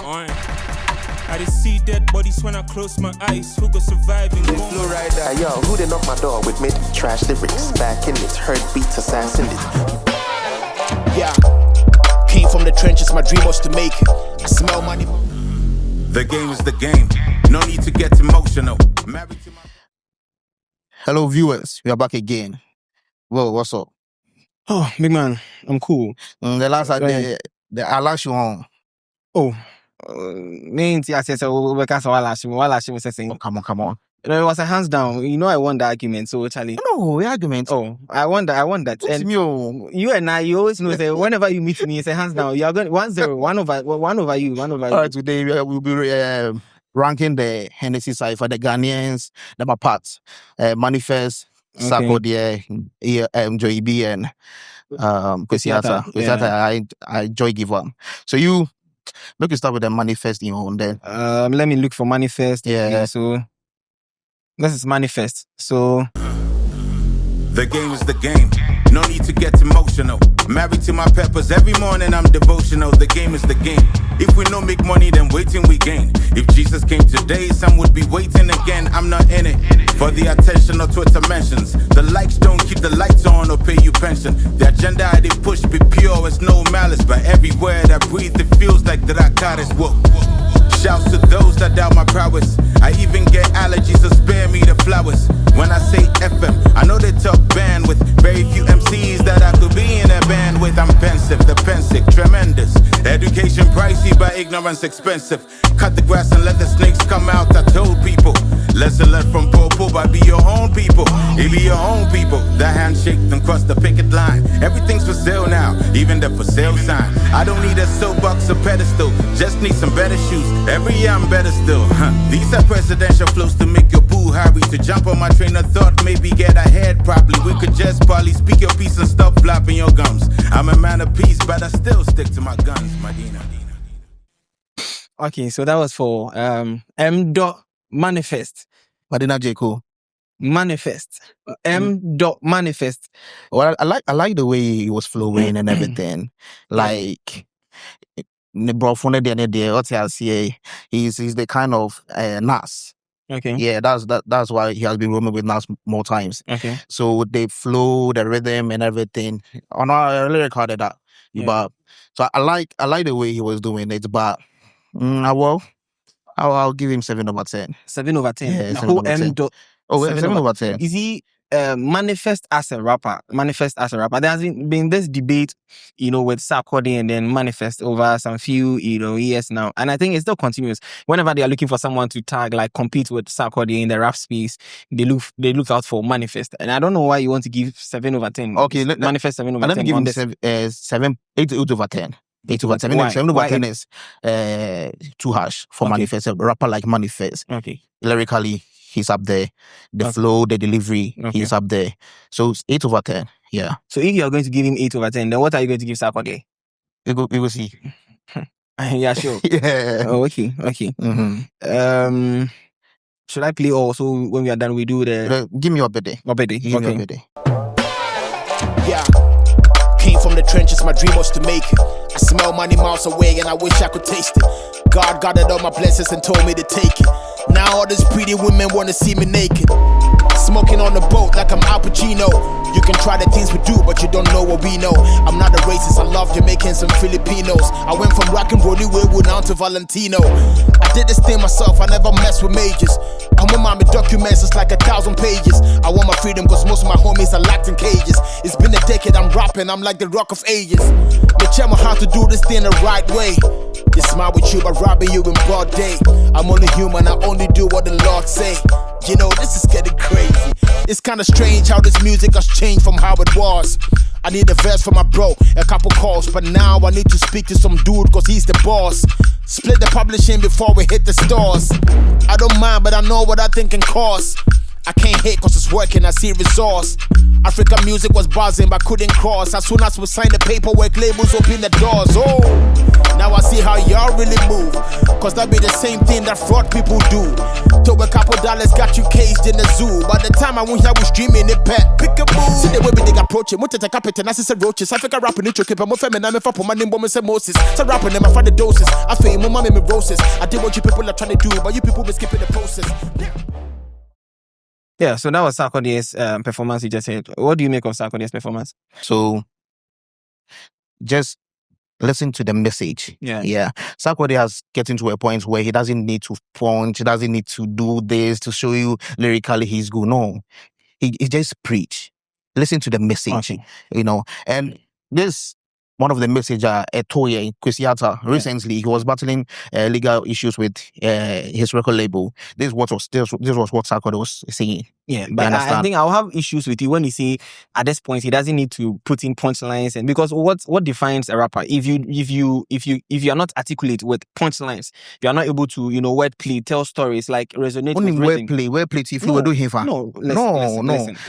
I just see dead bodies when I close my eyes. Who got surviving? Flow rider. Hey, yo, who they knock my door with mid trash lyrics? Back in it, heard beats assassin it. Yeah, came from the trenches, my dream was to make it. I smell money. The game is the game. No need to get emotional. Married to my... Hello, viewers. We are back again. Whoa, what's up? Oh, big man, I'm cool. The last I lash you on. Oh, means I said so. Because I lash me saying, Come on. It was a hands down. You know, I won the argument. So Charlie. No, the argument. Oh, I won that. And you and I, you always know that whenever you meet me, it's a hands down. You are going 1-0, one over you. All right, today we'll be ranking the Hennessy Cypher, the Ghanaians, the parts, M.anifest, Sarkodie, Joy B, and Kwesi Arthur. I Joy Giver. So you look, you start with the M.anifest in your own then. Let me look for M.anifest. Yeah. So this is M.anifest. So the game is the game. No need to get emotional. Married to my peppers, every morning I'm devotional. The game is the game. If we don't make money, then waiting we gain. If Jesus came today, some would be waiting again. I'm not in it for the attention or Twitter mentions. The likes don't keep the lights on or pay you pension. The agenda they push be pure, it's no malice. But everywhere that I breathe, it feels like that I got it. Whoa. Shouts to those that doubt my prowess. I even get allergies, so spare me the flowers. When I say FM, I know they talk bandwidth. Very few MCs that I could be in a band with. I'm pensive, the pensive, tremendous. Education pricey, but ignorance expensive. Cut the grass and let the snakes come out, I told people. Lesson learned from Popo, but be your own people. It be your own people. The handshake, then cross the picket line. Everything's for sale now, even the for sale sign. I don't need a soapbox or pedestal, just need some better shoes. Every year I'm better still. These are presidential flows to make your boo hurry. To jump on my train of thought, maybe get ahead properly. We could just probably speak your piece and stop flapping your gums. I'm a man of peace, but I still stick to my guns, Medina. okay, so that was for M.anifest. Madina J. Cole. M.anifest. M.anifest. Well, I like the way he was flowing and everything. Like he's the kind of Nas. Okay. Yeah, that's why he has been roaming with Nas more times. Okay. So the flow, the rhythm, and everything. Oh no, I really recorded that. Yeah. But so I like the way he was doing it. But I'll give him 7 over 10. 7 over 10. Yeah, The 7 whole over 10. M. Oh, 7 over 10. Is he M.anifest as a rapper? M.anifest as a rapper. There has been this debate, with Sarkodie and then M.anifest over some few, years now. And I think it still continues. Whenever they are looking for someone to tag, like compete with Sarkodie in the rap space, they look out for M.anifest. And I don't know why you want to give 7 over 10. Okay, M.anifest 7 over 10. Let me give him 8 over 10. 8 over 10. Why? 7 over Why 10 is too harsh for M.anifest. A rapper like M.anifest. Okay. Lyrically, he's up there. The flow, the delivery, he's up there. So 8 over 10. Yeah. So if you are going to give him 8 over 10, then what are you going to give Sarkodie? We will see. Yeah, sure. Yeah. Oh, okay. Mm-hmm. Should I play also when we are done? We do the Give me your birthday. birthday. Give me your birthday. Yeah, came from the trenches, my dream was to make it. I smell money miles away and I wish I could taste it. God gathered all my blessings and told me to take it. Now all these pretty women wanna see me naked. Smoking on the boat like I'm Al Pacino. You can try the things we do, but you don't know what we know. I'm not a racist, I love Jamaicans and Filipinos. I went from rock and rolling Waywood now to Valentino. I did this thing myself, I never mess with majors. I'm with my documents, it's like 1,000 pages. I want my freedom cause most of my homies are locked in cages. It's been a decade, I'm rapping, I'm like the Rock of Ages. They tell me how to do this thing the right way. They smile with you by robbing you in broad day. I'm only human, I only do what the Lord say. This is getting crazy. It's kinda strange how this music has changed from how it was. I need a verse for my bro, a couple calls, but now I need to speak to some dude cause he's the boss. Split the publishing before we hit the stores. I don't mind, but I know what I think can cost. I can't hate cause it's working, I see resource. African music was buzzing but couldn't cross. As soon as we signed the paperwork, labels open the doors. Oh, now I see how y'all really move. Cause that be the same thing that fraud people do. Throw a couple dollars, got you caged in the zoo. By the time I went here, I was streaming it pet. Pick a boo. See the way we dig approach it. Much take a pet and I said roaches. I think I rap in it, keep a more feminine. I'm for my name, woman, say Moses. So rapping them, I find the doses. I feel my mommy, me roses. I did what you people are trying to do, but you people be skipping the process. Yeah, so that was Sarkodie's performance you just said. What do you make of Sarkodie's performance? So just listen to the message. Yeah. Sarkodie has getting to a point where he doesn't need to punch, he doesn't need to do this to show you lyrically he's good. No. He just preach. Listen to the message. Okay. You know. And this one of the message Etoye, Kwesi Arthur, recently he was battling legal issues with his record label. This was what Sarkodie was saying. Yeah, but I think I'll have issues with you when you say at this point he doesn't need to put in punchlines, and because what defines a rapper? If you are not articulate with punchlines, you are not able to wordplay, tell stories, like resonate only with rhythm. Wordplay. If you were doing him, no.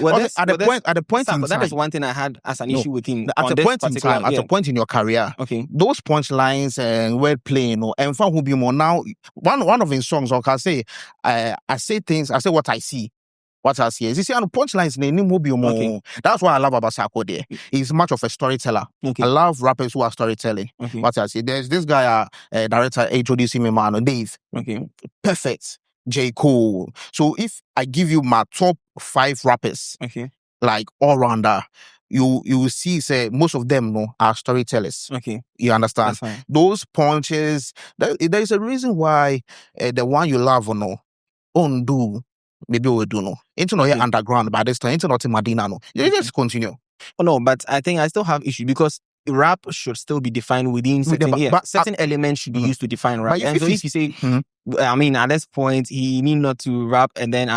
Well, at the point in time, that is one thing I had as an issue with him. At a point in your career, okay, those punchlines and wordplay, and fan who be more now. One of his songs, like I say, I say what I see. What I see is, you see, on the punchlines, okay. That's what I love about Sarkodie. He's much of a storyteller. Okay. I love rappers who are storytelling. Okay. What I see, there's this guy, director introducing me, man, Dave. Okay. Perfect. J. Cole. So if I give you my top 5 rappers, okay, like all rounder, you will see, say most of them are storytellers. Okay. You understand? That's fine. Those punches. There's a reason why the one you love undo. Maybe we do no. It's not here underground by this time. It's not in Medina no. You just continue. Oh no, but I think I still have issue because rap should still be defined within certain elements should be used to define rap. And so if you say, I mean, at this point he need not to rap, and then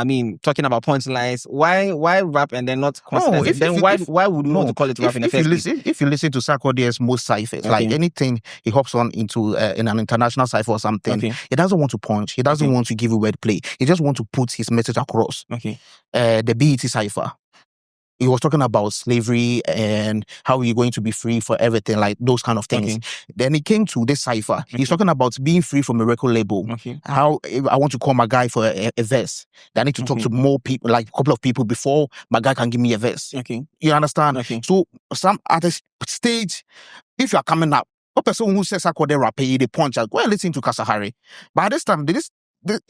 talking about punchlines, why rap and then not consider? Why would you want to call it rap in the first place? If you listen to Sarkodie's most ciphers, like anything he hops on into in an international cipher or something, he doesn't want to punch. He doesn't want to give you wordplay. He just wants to put his message across. Okay. The BET cipher. He was talking about slavery and how you're going to be free for everything, like those kind of things. Okay. Then he came to this cipher. He's talking about being free from a record label. Okay. How I want to call my guy for a verse. Then I need to talk to more people, like a couple of people before my guy can give me a verse. Okay. You understand? Okay. So at a stage, if you are coming up, a person who says Sarkodie rap, they punch out, go and listen to Kasahari. But at this time, it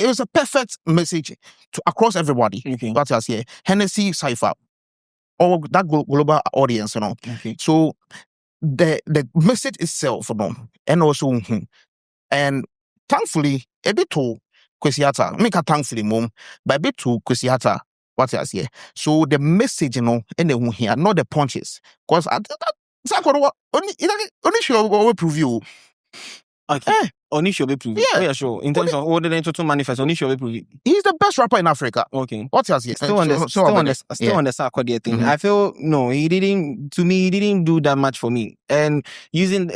was a perfect message across everybody. Okay. What else here? Hennessy Cypher. Or that global audience, Okay. So the message itself, and also, and thankfully, a bit to Kwesi Arthur, make a thankfully, but a bit to Kwesi Arthur, what else here? So the message, and the here, not the punches, because only sure will prove you. Okay. Onisho be prove. Yeah. Oh, yeah, sure. In terms of order to M.anifest, Onisho be prove. He's the best rapper in Africa. Okay. What else? Still on the Sarkodie thing. I feel he didn't do that much for me. And using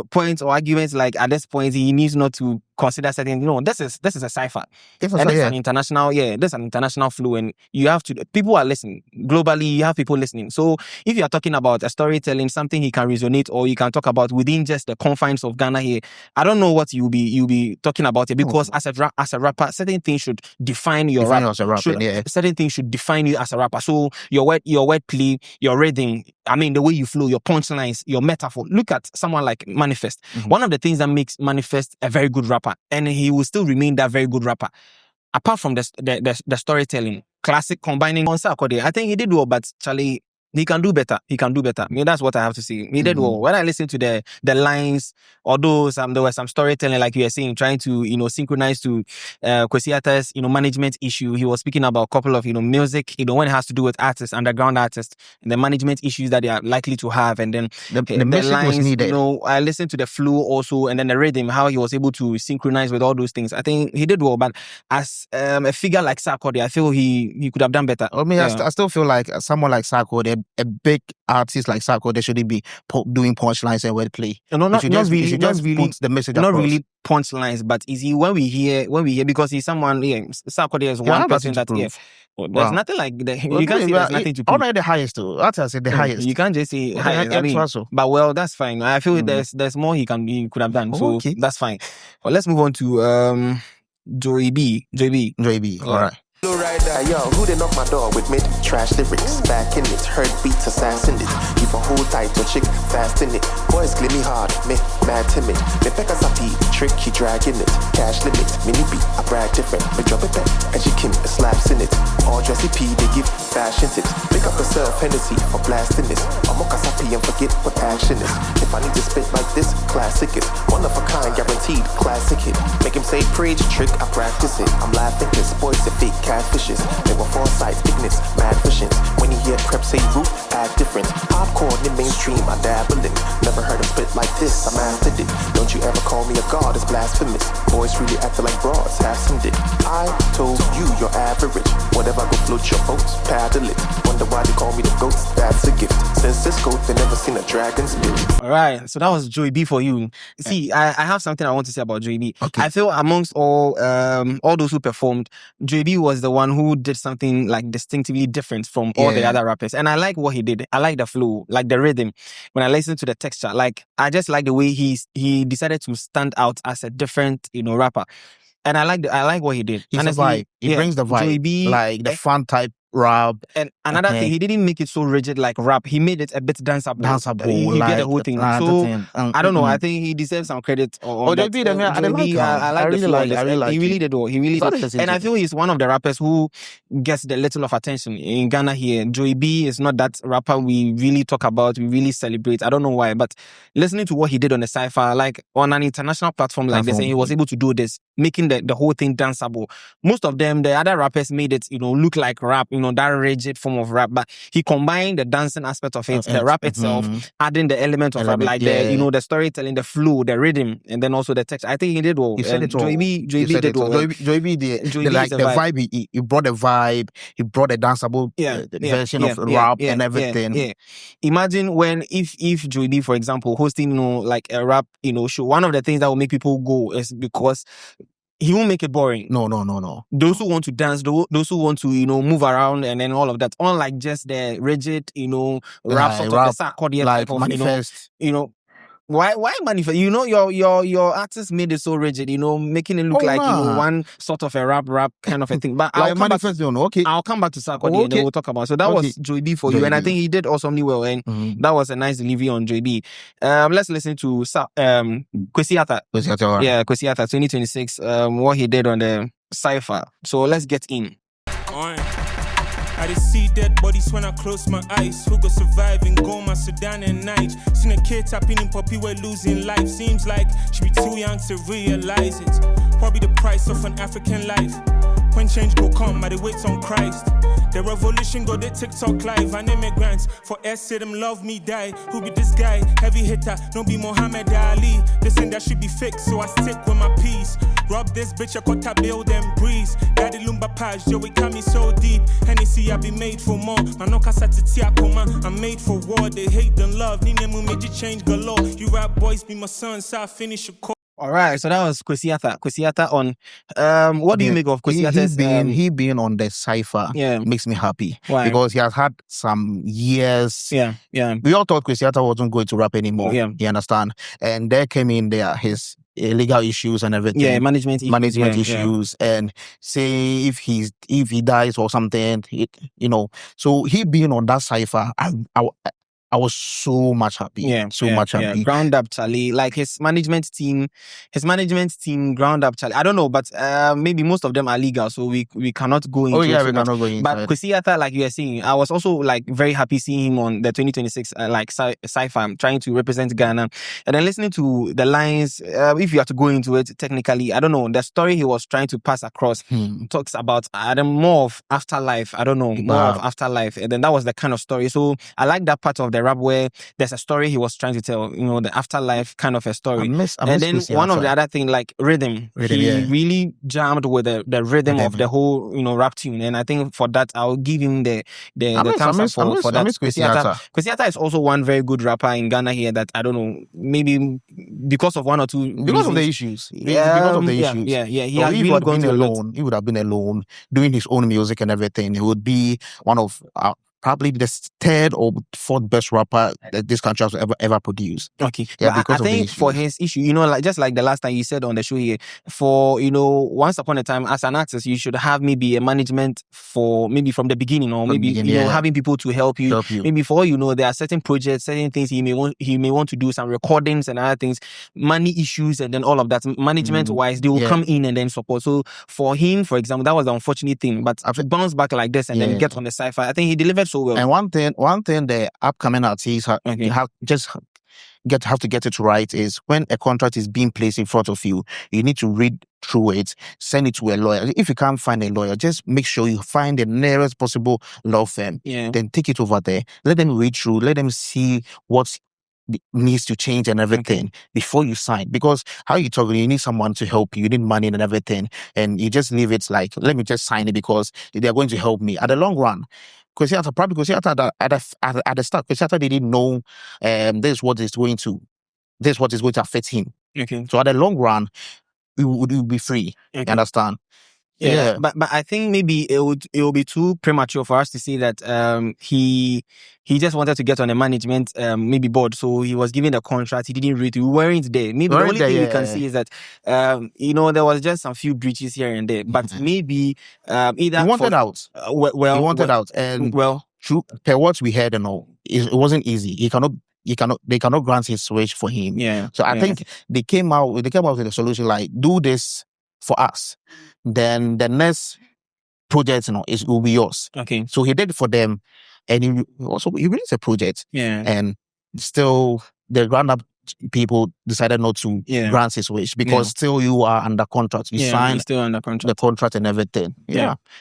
points or arguments like at this point he needs not to consider certain. This is a cipher. This is an international. There's an international flow, and you have to. People are listening globally. You have people listening. So if you are talking about a storytelling, something he can resonate, or you can talk about within just the confines of Ghana here. I don't know what you'll be talking about it, because as a rapper, certain things should define your rap. As a rapper, certain things should define you as a rapper. So your wordplay, your rhythm, the way you flow, your punchlines, your metaphor. Look at someone like M.anifest. One of the things that makes M.anifest a very good rapper, and he will still remain that very good rapper, apart from the storytelling, classic combining on Sarkodie. I think he did well, but Charlie, he can do better. That's what I have to say. He did well. When I listen to the lines, although there was some storytelling, like you were saying, trying to synchronize to Kwesi Arthur's management issue. He was speaking about a couple of music, when it has to do with artists, underground artists, and the management issues that they are likely to have, and then the message lines, was needed. I listened to the flow also, and then the rhythm, how he was able to synchronize with all those things. I think he did well, but as a figure like Sarkodie, I feel he could have done better. I mean, I still feel like someone like Sarkodie, a big artist like Sarkodie, shouldn't be doing punchlines and wordplay. Not really. Put the message not across. Really punchlines, but is he when we hear because he's someone Sarkodie is one person that There's nothing like the, you can't say there's nothing to prove. Already the highest though. That's I said the highest. You can't just say highest. I mean, but well, that's fine. I feel there's more he could have done. So that's fine. Well, let's move on to Joey B. All right. Hey yo, who they knock my door with mid-trash lyrics? Back in it, heard beats assassin it. If a hold tight to chick, fast in it. Boys glimmy hard, me mad timid. Me peck as a pee, trick, he dragging it. Cash limit, mini beat, I brag different. Me drop it back, and she Kim, slaps in it. All dressy P, they give fashion tips. Pick up yourself, Hennessy for blasting this. I'm a and forget what action is. If I need to spit like this, classic it. One of a kind, guaranteed, classic hit. Make him say preach, trick, I practice it. I'm laughing cause boys are fake catfishes. They were foresight, ignis, mad visions. When you hear prep say root, act different. Popcorn in mainstream, I dabble in. Never heard him spit like this, I mastered it. Don't you ever call me a god, it's blasphemous. Boys really acting like broads, have some dick. I told you you're average. Whatever go float your boats, paddle it. Wonder why they call me the ghost, that's a gift. Since Cisco, they never seen a dragon spit. Alright, so that was Joey B for you. See, I have something I want to say about Joey B. Okay. I feel amongst all those who performed, Joey B was the one who did something like distinctively different from all the other rappers. And I like what he did. I like the flow, like the rhythm. When I listen to the texture, like I just like the way he decided to stand out as a different, rapper. And I like what he did. He's a vibe. He brings the vibe, Joey B, like the fun type rap. And another thing, he didn't make it so rigid like rap. He made it a bit danceable. Danceable, get the whole thing. So I don't know. I think he deserves some credit. I really like it. He really did. He really did. And I feel he's one of the rappers who gets the little of attention in Ghana here. Joey B is not that rapper we really talk about. We really celebrate. I don't know why, but listening to what he did on the Cypher, like on an international platform like this, and he was able to do this, making the whole thing danceable. Most of them, the other rappers made it, look like rap, that rigid form of rap, but he combined the dancing aspect of it, the rap itself, adding the element of rap, like the storytelling, the flow, the rhythm, and then also the text. I think he did well. He said it all. Joey B did well. Joey B did like the vibe. He brought the vibe. He brought the danceable version of rap and everything. Yeah. Imagine if Joey B, for example, hosting like a rap show, one of the things that will make people go is because he won't make it boring. No. Those who want to dance, those who want to, move around and then all of that. Unlike just the rigid, rap sort of the Sarkodie like type of, manifest. Why manifest? Your artist made it so rigid, making it look like one sort of a rap kind of a thing. But I'll come back to Sarkodie and then we'll talk about it. So that was Joey B for you, and I think he did awesomely well, and that was a nice delivery on Joey B. Let's listen to Kwesi Arthur. Yeah, Kwesi Arthur 2026. What he did on the Cypher. So let's get in. I just see dead bodies when I close my eyes. Who go survive in Goma, Sudan and Niger? Seen a kid tapping in Poppy, we're losing life. Seems like she be too young to realize it. Probably the price of an African life. When change go come, but it waits on Christ. The revolution go the TikTok live. And immigrants for S say them love me die. Who be this guy? Heavy hitter, no be Muhammad Ali. This and that should be fixed, so I stick with my peace. Rob this bitch, I got to build and breeze. Daddy Lumba Page, Joey coming so deep. Hennessy, I be made for more. Manoka Satitia Koma, I'm made for war. They hate and love. Nina Mu made you change galore. You rap boys be my son, so I finish your call. All right, so that was Kwesi Arthur. Kwesi Arthur on what do you make of Kwesi Arthur's he being on the Cypher makes me happy. Why? Because he has had some years. Yeah. We all thought Kwesi Arthur wasn't going to rap anymore. Yeah. You understand? And there came in there his legal issues and everything. Yeah, management issues. And say if he dies or something, So he being on that Cypher, I was so much happy. Much happy. Ground up, Charlie. Like his management team ground up, Charlie. I don't know, but maybe most of them are legal, so we cannot go into it. We cannot go into But it. Kwesi Arthur, like you were saying, I was also like very happy seeing him on the 2026 Cypher, trying to represent Ghana. And then listening to the lines, if you have to go into it technically, I don't know, the story he was trying to pass across talks about more of afterlife. I don't know, more of afterlife. And then that was the kind of story. So I like that part of the rap where there's a story he was trying to tell, the afterlife kind of a story. I miss and then Kwesi one of the Arthur. other thing, like rhythm, he really jammed with the rhythm of the whole, rap tune. And I think for that, I'll give him the thumbs up for that. Kwesi Arthur. Kwesi Arthur is also one very good rapper in Ghana here that I don't know, maybe because of one or two because of the issues. Because of the issues. Yeah. He so has if really he had gone been through alone, he would have been alone doing his own music and everything. He would be one of probably the third or fourth best rapper that this country has ever produced. Okay. Yeah, But because I of the think issues. for his issue, like just like the last time you said on the show here, for once upon a time as an artist, you should have maybe a management for maybe from the beginning, or maybe having people to help you. Maybe for all there are certain projects, certain things he may want to do, some recordings and other things, money issues, and then all of that. Management wise, they will come in and then support. So for him, for example, that was the unfortunate thing. But to bounce back like this and then get on the Cypher, I think he delivered so well. And one thing the upcoming artists have to get it right is when a contract is being placed in front of you, you need to read through it, send it to a lawyer. If you can't find a lawyer, just make sure you find the nearest possible law firm. Then take it over there. Let them read through, let them see what needs to change and everything before you sign. Because how you talk, you need someone to help you, you need money and everything, and you just leave it like, let me just sign it because they're going to help me. At the long run, Kwesi Arthur at the start, Kwesi Arthur didn't know this is what is going to affect him. So at the long run, it would be free. You understand? Yeah. But I think maybe it will be too premature for us to say that he just wanted to get on a management maybe board, so he was given a contract. He didn't read it. We weren't there. Maybe the only thing we can see is that there was just some few breaches here and there. But maybe either he wanted out. He wanted out, and true per what we heard and all, it wasn't easy. They cannot grant his wish for him. So I think they came out with a solution like, do this for us, then the next project it will be yours. So he did it for them, and he released a project, and still the ground-up people decided not to grant his wish because still you are under contract. You signed still under contract. the contract and everything.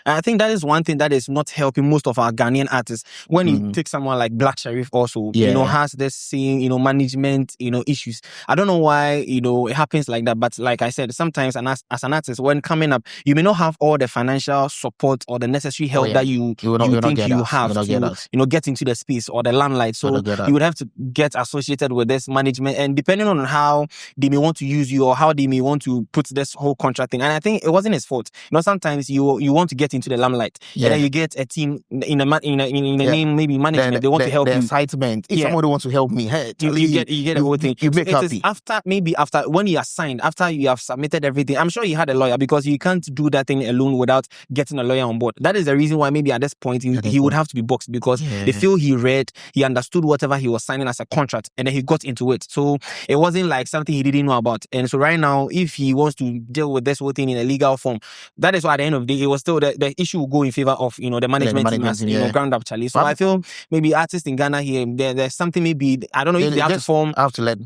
I think that is one thing that is not helping most of our Ghanaian artists. When you take someone like Black Sherif also, has this same, management, issues. I don't know why, it happens like that. But like I said, sometimes as an artist, when coming up, you may not have all the financial support or the necessary help that you think you have to, get into the space or the limelight. So you would have to get associated with this management. And depending on how they may want to use you or how they may want to put this whole contract thing. And I think it wasn't his fault. Sometimes you want to get into the limelight. And then you get a team in a name, maybe management, they want to help you. Excitement. If somebody wants to help me, you get the whole thing. You make happy. After when you are signed, after you have submitted everything, I'm sure you had a lawyer, because you can't do that thing alone without getting a lawyer on board. That is the reason why maybe at this point he would have to be boxed, because they feel he understood whatever he was signing as a contract, and then he got into it. So it wasn't like something he didn't know about. And so right now, if he wants to deal with this whole thing in a legal form, that is why at the end of the day, it was still the issue will go in favor of the management team as ground up Charlie. So I feel maybe artists in Ghana here, there's something maybe, I don't know if they have to form. Have to let.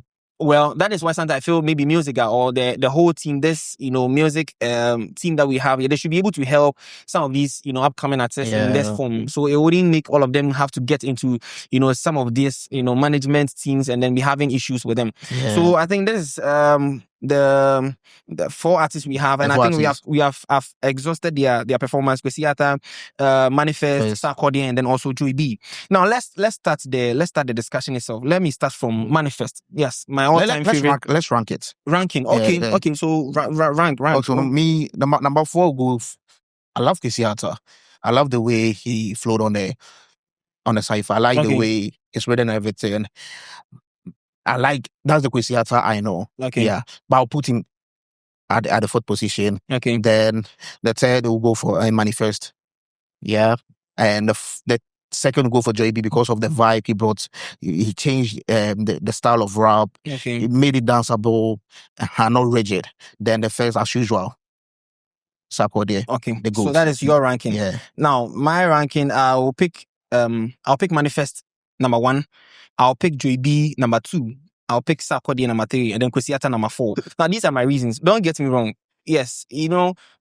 Well, that is why sometimes I feel maybe Musica or the whole team, this, music team that we have here, they should be able to help some of these, upcoming artists in this form. So it wouldn't make all of them have to get into, some of these, management teams and then be having issues with them. So I think this is the four artists we have, and I think we have exhausted their performance. Kwesi Arthur, M.anifest, Sarkodie, and then also Joey B. Now let's start the discussion itself. Let me start from M.anifest. Yes, my all-time favorite. Let's rank it. Ranking. Okay, okay. So rank. Also, me number 4 goes. I love Kwesi Arthur. I love the way he flowed on the Cypher. I like the way it's written and everything. That's the Kwesi Arthur I know. Yeah. But I'll put him at the 4th position. Then the 3rd will go for M.anifest. Yeah. And the 2nd will go for Joey B because of the vibe he brought. He changed the style of rap. He made it danceable and not rigid. Then the 1st, as usual, Sarkodie. So that is your ranking. Yeah. Now, my ranking, I'll pick M.anifest number 1. I'll pick Joey B number 2. I'll pick Sarkodie number 3, and then Kwesi Arthur number 4. Now, these are my reasons. Don't get me wrong. yes,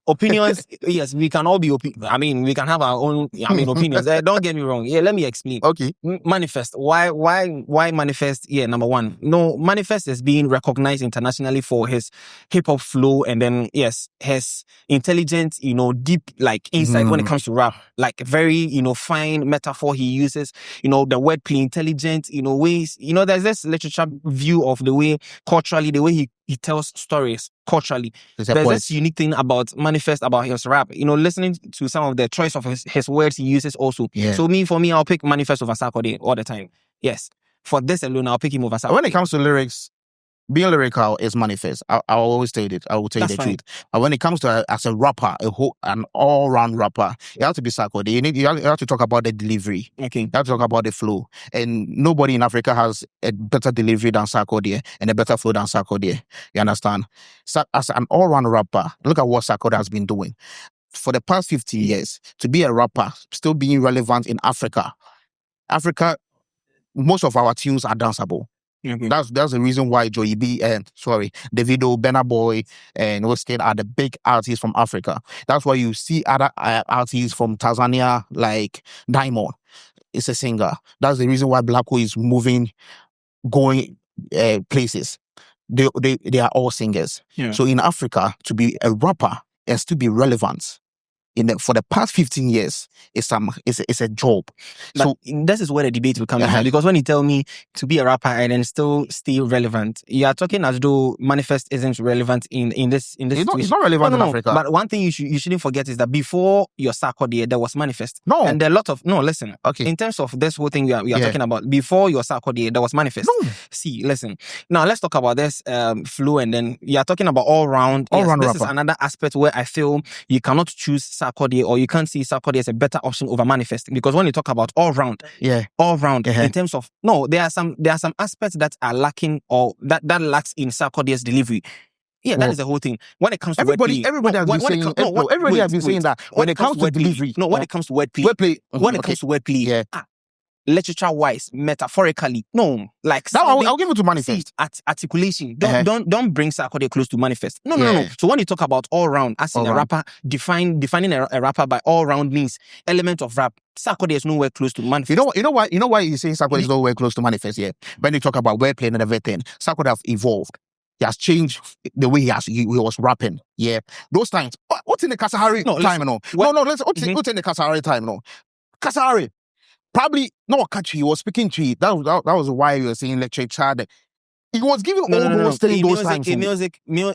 opinions. Yes, we can all be I mean, we can have our own. I mean, opinions. Don't get me wrong. Yeah, let me explain. Okay. M.anifest. Why M.anifest? Yeah, number one. No, M.anifest is being recognized internationally for his hip hop flow, and then yes, his intelligent, deep like insight when it comes to rap. Like very, fine metaphor he uses. The wordplay, intelligent, ways. There's this literature view of the way culturally, the way he tells stories culturally. There's this unique thing about M.anifest, about his rap. Listening to some of the choice of his words he uses also. Yeah. So for me, I'll pick M.anifest over Sarkodie all the time. Yes. For this alone, I'll pick him over Sarkodie. When it comes to lyrics, being lyrical is M.anifest. I always say it. I will tell you the truth. But when it comes to as a rapper, an all-round rapper, you have to be Sarkodie. You have to talk about the delivery. Okay. You have to talk about the flow. And nobody in Africa has a better delivery than Sarkodie and a better flow than Sarkodie. You understand? So, as an all-round rapper, look at what Sarkodie has been doing. For the past 15 years, to be a rapper, still being relevant in Africa, most of our tunes are danceable. Okay. That's the reason why Davido, Burna Boy, and Wizkid are the big artists from Africa. That's why you see other artists from Tanzania like Diamond. It's a singer. That's the reason why Blacko is going places. They are all singers. Yeah. So in Africa, to be a rapper and still be relevant for the past 15 years, it's a job. But so this is where the debate will come in. Because when you tell me to be a rapper and then still stay relevant, you are talking as though M.anifest isn't relevant in this it's not relevant in Africa. But one thing you shouldn't forget is that before your Sarkodie, there was M.anifest. No. And there are a lot of listen. Okay. In terms of this whole thing we are talking about, before your Sarkodie, there was M.anifest. No. See, listen. Now let's talk about this flow, and then you are talking about all round. This rapper. is another aspect where I feel you cannot choose Sarkodie, or you can't see Sarkodie as a better option over M.anifest, because when you talk about all round, in terms of there are some aspects that are lacking, or that lacks in Sarkodie's delivery. Yeah, that is the whole thing. When it comes to everybody has been saying that when it comes to delivery. When it comes to wordplay, comes to wordplay, literature-wise, metaphorically, like that, I'll give it to M.anifest. Articulation. Don't bring Sarkodie close to M.anifest. No. So when you talk about all round, as in a rapper, defining a rapper by all round means element of rap. Sarkodie is nowhere close to M.anifest. You know why you're saying Sarkodie is nowhere close to M.anifest? Yeah. When you talk about wordplay and everything, Sarkodie has evolved. He has changed the way he was rapping. Yeah. Those times. What's in the Kasahari time? What's in the Kasahari time? Kasahari. Probably not catchy. He was speaking to it. That was why you were saying literature. He was giving all those things those times. In music, one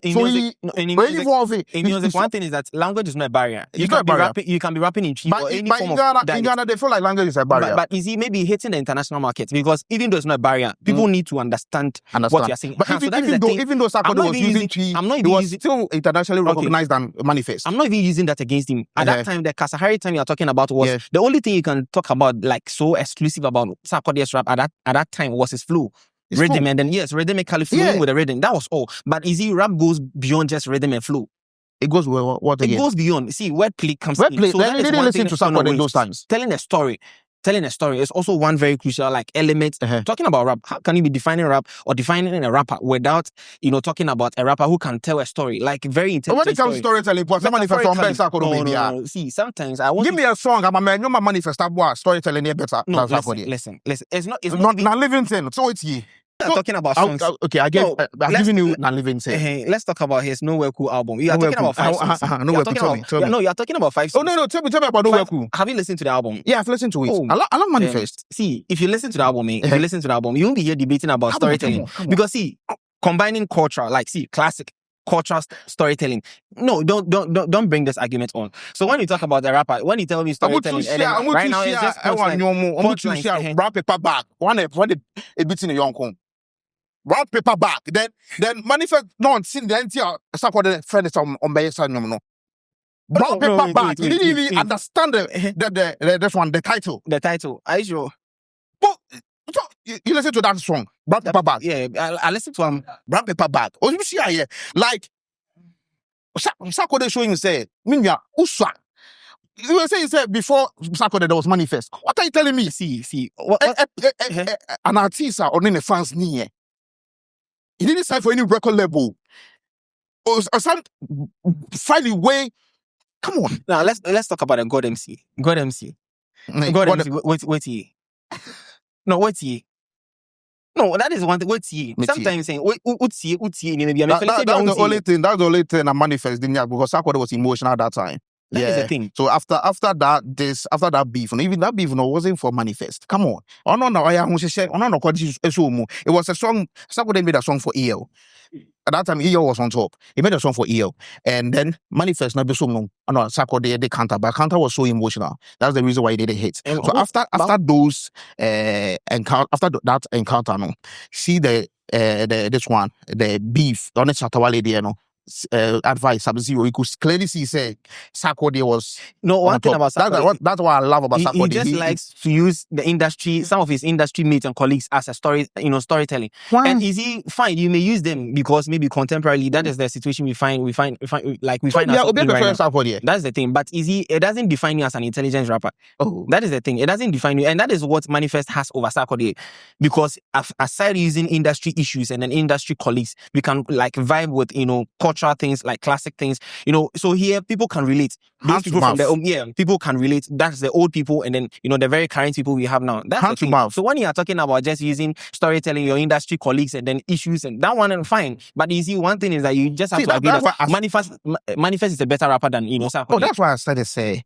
thing is that language is not a barrier. You can be rapping in but in Ghana, they feel like language is a barrier. But is he maybe hitting the international market? Because even though it's not a barrier, people need to understand what you're saying. But even though Sarkodie was using Chi, he was still internationally recognized than M.anifest. I'm not even using that against him. At that time, the Kasahari time you're talking about was the only thing you can talk about like so exclusive about Sarkodie's rap at that time was his flow. Rhythm, and then rhythmically flowing with the rhythm. That was all. But rap goes beyond just rhythm and flow. It goes what again? It goes beyond. See, wordplay comes in. So they didn't listen to Sarkodie in those times. Telling a story is also one very crucial element. Talking about rap, how can you be defining rap or defining a rapper without talking about a rapper who can tell a story, like very intelligent? When it comes to storytelling, no. See, sometimes I want give me a song. I'm a man. You M.anifest. Storytelling is better. No, listen. It's not living thing. So it's ye. Talking about songs. Okay, I'm giving you non-living thing. Let's talk about his Nowhere Cool album. You are talking about 5 songs. Nowhere Cool. Tell me. No, you are talking about 5 songs. Oh no, tell me about Nowhere Cool. Have you listened to the album? Yeah, I've listened to it. I love M.anifest. See, if you listen to the album, you won't be here debating about storytelling. Come on. Because see, combining culture, classic cultural storytelling. No, don't bring this argument on. So when you talk about the rapper, when you tell me storytelling, right now it's just brown paper bag. One a bit in a young home. Brown paper bag. Then M.anifest seen the entire Sarkodie friend is on by side no. Brown paper bag. You didn't even understand the title. The title. Are you sure? But you listen to that song, Brown Paper Bag. Yeah, I listen to him. Brown Paper Bag. Oh, you see here, like Sarkodie showing you say, Minya Uswa. You were saying before Sarkodie there was M.anifest. What are you telling me? See, an artist or any fans near. He didn't sign for any record label. or some finally way. Come on. Now let's talk about a God MC. God MC. God MC. Wait ye. No, wait ye. No, that is one thing. Wait ye. Sometimes saying wait ye. That's the only thing. That's the only thing I manifest didn't have because Sarkodie was emotional at that time. That is the thing. So after that beef, even that beef wasn't for manifest. Come on. It was a song. Sarkodie made a song for EL. At that time, EL was on top. He made a song for EL. And then Manifest not be so long. No, Sarkodie they counter, but counter was so emotional. That's the reason why he didn't hit. So after those after that encounter, no, see the beef, the honest Chatawale there, no. Advice Sub-Zero, you could clearly see say Sarkodie was one thing about Sarkodie. That's what I love about Sarkodie. He just likes to use the industry, some of his industry mates and colleagues as a storytelling. Why? And is he fine? You may use them because maybe contemporarily that is the situation we find ourselves in right now. That's the thing. But it doesn't define you as an intelligent rapper. Oh, that is the thing. It doesn't define you, and that is what M.anifest has over Sarkodie. Because aside using industry issues and then industry colleagues, we can like vibe with cultural things, like classic things, so here people can relate. Those people from the people can relate. That's the old people, and then the very current people we have now. That's the thing. So when you are talking about just using storytelling, your industry colleagues, and then issues, and that one, fine. But you see, one thing is that you just have to agree that M.anifest is a better rapper than Sarkodie. Oh, that's why I started to say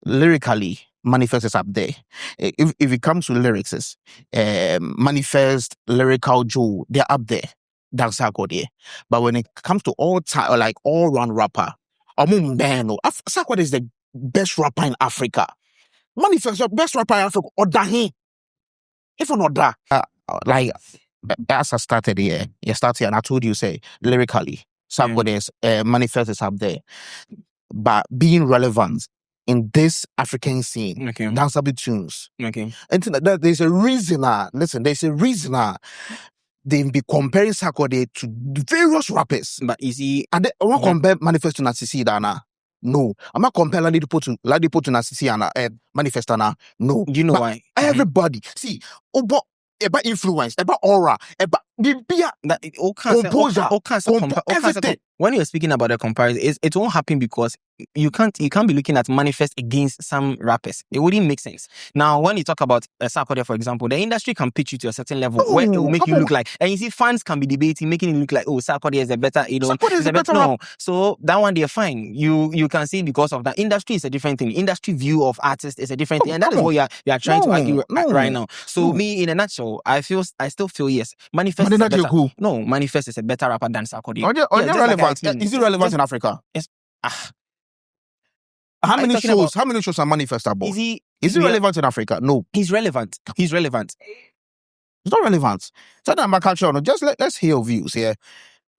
lyrically, M.anifest is up there. If it comes to lyrics, M.anifest, lyrical Joe, they're up there. That's Sarkodie. But when it comes to all-round rapper, Sarkodie is the best rapper in Africa. M.anifest is the best rapper in Africa. Or Dahi. If not that, as I started here, and I told you, say, lyrically, Sarkodie M.anifest is up there. But being relevant in this African scene, danceable tunes. Okay. And there's a reason, they've been comparing Sarkodie to various rappers. But is he... And I want to compare M.anifest to Nasisi Dana. No. I'm not comparing Ladipo to Nasisi and M.anifest Dana. No. Do you know why? Everybody. See, about influence, about aura, about composure, everything. When you're speaking about a comparison, it won't happen because you can't be looking at M.anifest against some rappers. It wouldn't make sense. Now, when you talk about Sarkodie, for example, the industry can pitch you to a certain level where it will make you look like, and you see fans can be debating, making it look like, Sarkodie is a better, Sarkodie is a better no. So that one they're fine. You can see because of that. Industry is a different thing. Industry view of artists is a different thing, and that is what you are trying to argue right now. So me, in a nutshell, I still feel yes, M.anifest is a better. No, M.anifest is a better rapper than Sarkodie. Is it relevant in Africa? Yes. How many shows are M.anifest about? Is he relevant in Africa? No. He's relevant. It's not relevant. So that my culture, just let's hear your views here.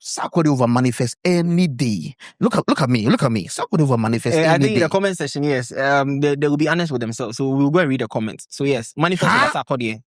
Sarkodie over M.anifest any day. Look at me. Sarkodie over M.anifest any day. I think in the comment section, yes, they will be honest with themselves. So we'll go and read the comments. So yes, M.anifest over Sarkodie.